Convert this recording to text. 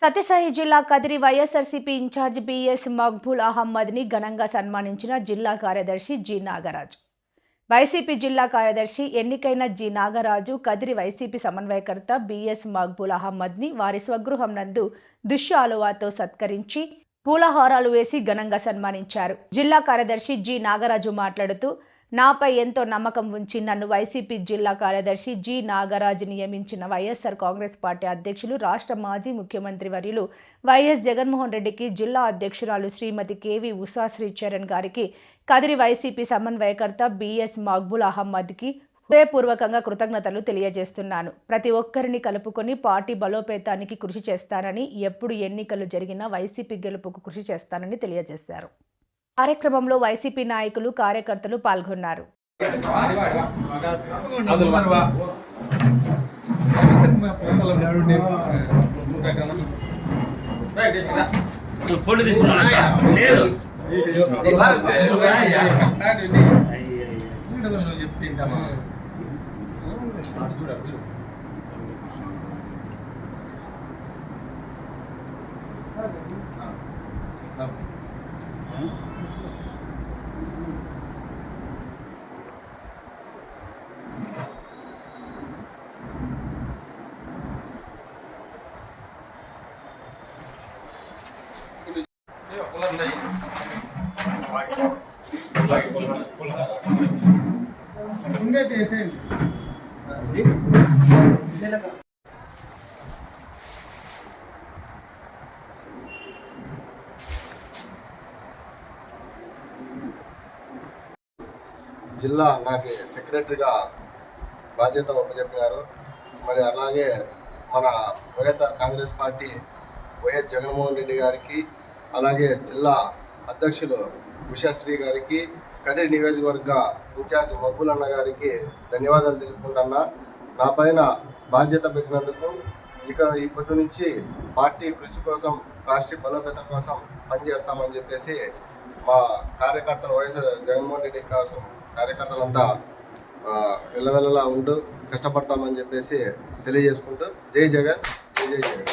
సత్యసాయి జిల్లా Kadiri YSRCP incharge BS Maqbool అహ్మద్ని ఘనంగా సన్మానించిన జిల్లా కార్యదర్శి జి నాగరాజు. వైసీపీ జిల్లా కార్యదర్శి ఎన్నికైన జి నాగరాజు కదిరి వైసీపీ సమన్వయకర్త బిఎస్ మక్బూల్ అహ్మద్ని వారి స్వగృహం నందు దుశ్శాలువాతో సత్కరించి పూలహారాలు వేసి ఘనంగా సన్మానించారు. జిల్లా కార్యదర్శి జి నాగరాజు మాట్లాడుతూ, నాపై ఎంతో నమ్మకం ఉంచి నన్ను వైసీపీ జిల్లా కార్యదర్శి జి నాగరాజు నియమించిన వైఎస్ఆర్ కాంగ్రెస్ పార్టీ అధ్యక్షులు, రాష్ట్ర మాజీ ముఖ్యమంత్రి వర్యులు వైఎస్ జగన్మోహన్ రెడ్డికి, జిల్లా అధ్యక్షురాలు శ్రీమతి కేవి ఉషా శ్రీచరణ్ గారికి, కదిరి వైసీపీ సమన్వయకర్త బిఎస్ మక్బూల్ అహ్మద్కి హృదయపూర్వకంగా కృతజ్ఞతలు తెలియజేస్తున్నాను. ప్రతి ఒక్కరిని కలుపుకొని పార్టీ బలోపేతానికి కృషి చేస్తానని, ఎప్పుడు ఎన్నికలు జరిగినా వైసీపీ గెలుపుకు కృషి చేస్తానని తెలియజేశారు. కార్యక్రమంలో వైసీపీ నాయకులు, కార్యకర్తలు పాల్గొన్నారు. జిల్లా నాకు సెక్రటరీగా బాధ్యత అప్పచెప్పినారు. మరి అలాగే మన వైఎస్ఆర్ కాంగ్రెస్ పార్టీ వైఎస్ జగన్మోహన్ రెడ్డి గారికి, అలాగే జిల్లా అధ్యక్షులు ఉషాశ్రీ గారికి, కదిరి నియోజకవర్గ ఇన్ఛార్జ్ మక్బూల్ అన్న గారికి ధన్యవాదాలు తెలుపుకుంటున్నా. నా పైన బాధ్యత పెట్టినందుకు. ఇప్పటి నుంచి పార్టీ కృషి కోసం, రాష్ట్రీయ బలోపేత కోసం పనిచేస్తామని చెప్పేసి మా కార్యకర్తలు, వైఎస్ జగన్మోహన్ రెడ్డి కోసం కార్యకర్తలంతా వెళ్ళవెళ్ళలా ఉంటూ కష్టపడతామని చెప్పేసి తెలియజేసుకుంటూ, జై జగన్, జై జై జగన్.